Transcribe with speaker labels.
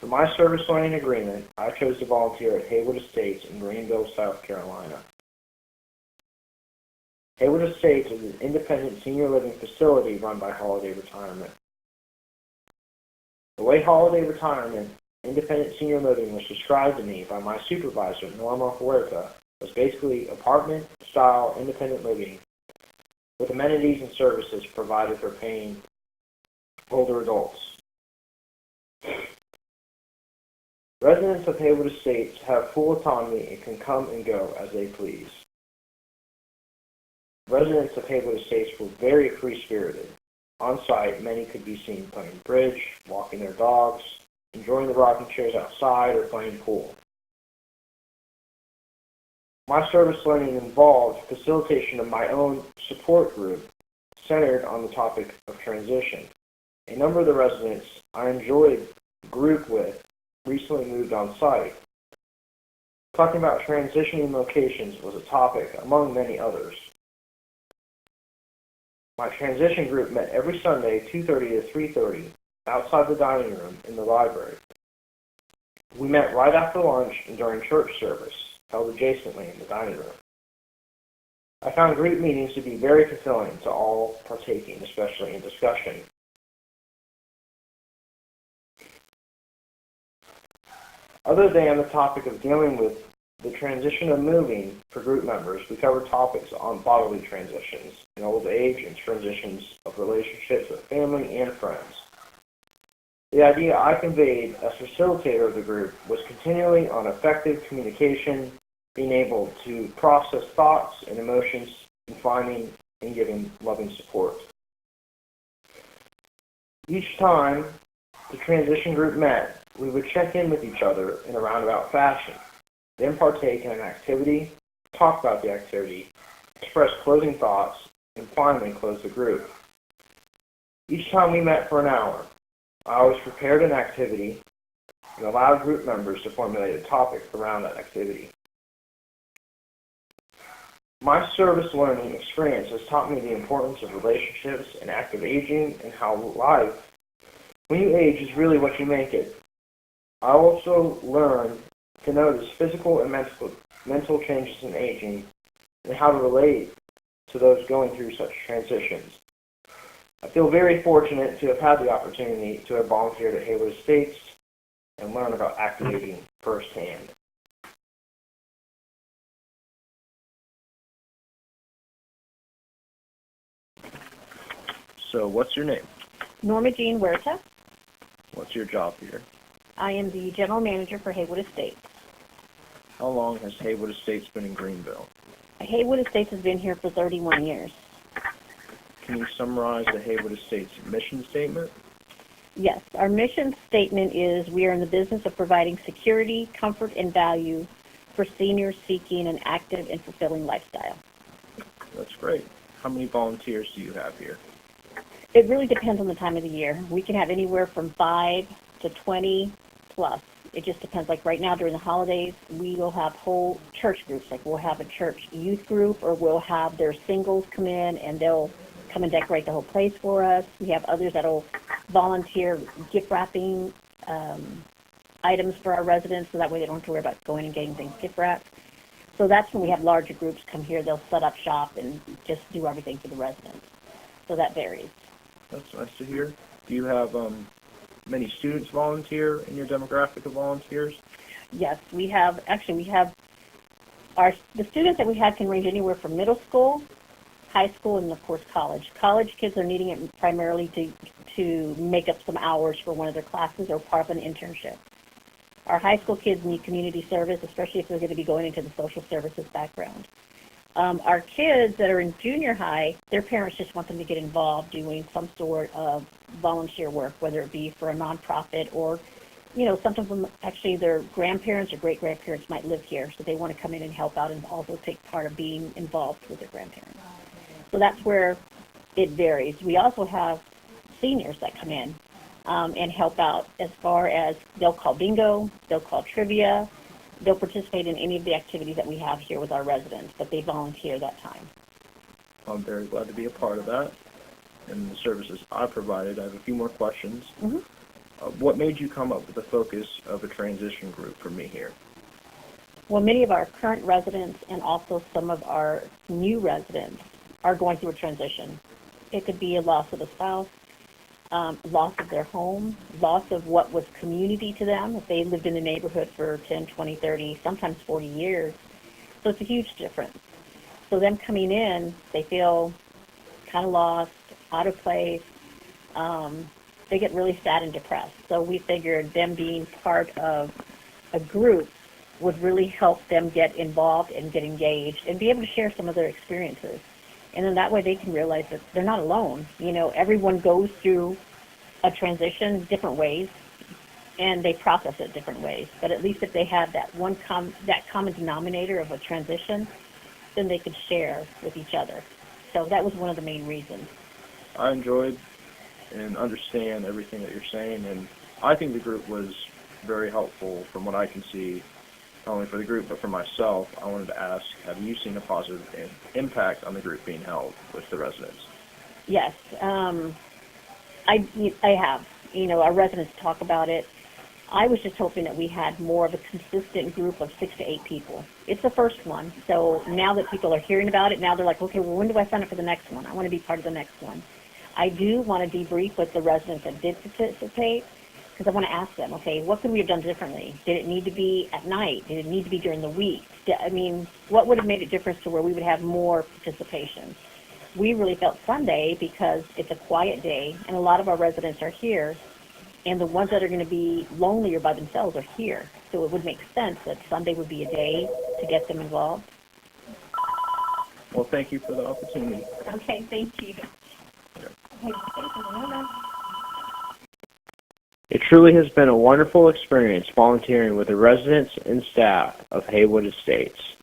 Speaker 1: For my service learning agreement, I chose to volunteer at Haywood Estates in Greenville, South Carolina. Haywood Estates is an independent senior living facility run by Holiday Retirement. The way Holiday Retirement independent senior living was described to me by my supervisor, Norma Huerta, was basically apartment-style independent living with amenities and services provided for paying older adults. Residents of Haywood Estates have full autonomy and can come and go as they please. Residents of Haywood Estates were very free-spirited. On site, many could be seen playing bridge, walking their dogs, enjoying the rocking chairs outside, or playing pool. My service learning involved facilitation of my own support group centered on the topic of transition. A number of the residents I enjoyed group with recently moved on site. Talking about transitioning locations was a topic among many others. My transition group met every Sunday 2:30 to 3:30 outside the dining room in the library. We met right after lunch and during church service, held adjacently in the dining room. I found group meetings to be very fulfilling to all partaking, especially in discussion. Other than the topic of dealing with the transition of moving for group members, we covered topics on bodily transitions in old age and transitions of relationships with family and friends. The idea I conveyed as facilitator of the group was continually on effective communication, being able to process thoughts and emotions, and finding and giving loving support. Each time the transition group met, we would check in with each other in a roundabout fashion, then partake in an activity, talk about the activity, express closing thoughts, and finally close the group. Each time we met for an hour, I always prepared an activity and allowed group members to formulate a topic around that activity. My service learning experience has taught me the importance of relationships and active aging and how life, when you age, is really what you make it. I also learned to notice physical and mental changes in aging and how to relate to those going through such transitions. I feel very fortunate to have had the opportunity to have volunteered at Haywood Estates and learn about active aging firsthand. So, what's your name?
Speaker 2: Norma Jean Huerta.
Speaker 1: What's your job here?
Speaker 2: I am the general manager for Haywood Estates.
Speaker 1: How long has Haywood Estates been in Greenville?
Speaker 2: Haywood Estates has been here for 31 years.
Speaker 1: Can you summarize the Haywood Estates mission statement?
Speaker 2: Yes, our mission statement is we are in the business of providing security, comfort, and value for seniors seeking an active and fulfilling lifestyle.
Speaker 1: That's great. How many volunteers do you have here?
Speaker 2: It really depends on the time of the year. We can have anywhere from 5 to 20 plus. It just depends. Like right now during the holidays, we will have whole church groups. Like we'll have a church youth group, or we'll have their singles come in and they'll come and decorate the whole place for us. We have others that'll volunteer gift wrapping items for our residents, so that way they don't have to worry about going and getting things gift wrapped. So that's when we have larger groups come here. They'll set up shop and just do everything for the residents. So that varies.
Speaker 1: That's nice to hear. Do you have many students volunteer in your demographic of volunteers?
Speaker 2: Yes, we have the students that we have can range anywhere from middle school, high school, and of course college. College kids are needing it primarily to make up some hours for one of their classes or part of an internship. Our high school kids need community service, especially if they're going to be going into the social services background. Our kids that are in junior high, their parents just want them to get involved doing some sort of volunteer work, whether it be for a nonprofit or, sometimes when actually their grandparents or great-grandparents might live here, so they want to come in and help out and also take part of being involved with their grandparents. So that's where it varies. We also have seniors that come in and help out as far as they'll call bingo, they'll call trivia, they'll participate in any of the activities that we have here with our residents, but they volunteer that time.
Speaker 1: I'm very glad to be a part of that and the services I provided. I have a few more questions.
Speaker 2: Mm-hmm.
Speaker 1: What made you come up with the focus of a transition group for me here?
Speaker 2: Well, many of our current residents and also some of our new residents are going through a transition. It could be a loss of a spouse, loss of their home, loss of what was community to them if they lived in the neighborhood for 10, 20, 30, sometimes 40 years. So it's a huge difference. So them coming in, they feel kind of lost, out of place. They get really sad and depressed. So we figured them being part of a group would really help them get involved and get engaged and be able to share some of their experiences. And then that way they can realize that they're not alone. You know, everyone goes through a transition different ways, and they process it different ways. But at least if they have that that common denominator of a transition, then they could share with each other. So that was one of the main reasons.
Speaker 1: I enjoyed and understand everything that you're saying, and I think the group was very helpful from what I can see, not only for the group but for myself. I wanted to ask, have you seen a positive impact on the group being held with the residents?
Speaker 2: Yes, I have. You know, our residents talk about it. I was just hoping that we had more of a consistent group of 6 to 8 people. It's the first one, so now that people are hearing about it, now they're like, okay, well, when do I sign up for the next one? I want to be part of the next one. I do want to debrief with the residents that did participate, because I want to ask them, okay, what could we have done differently? Did it need to be at night? Did it need to be during the week? I mean, what would have made a difference to where we would have more participation? We really felt Sunday because it's a quiet day, and a lot of our residents are here, and the ones that are going to be lonely or by themselves are here. So it would make sense that Sunday would be a day to get them involved.
Speaker 1: Well, thank you for the opportunity.
Speaker 2: Okay, thank you.
Speaker 1: It truly has been a wonderful experience volunteering with the residents and staff of Haywood Estates.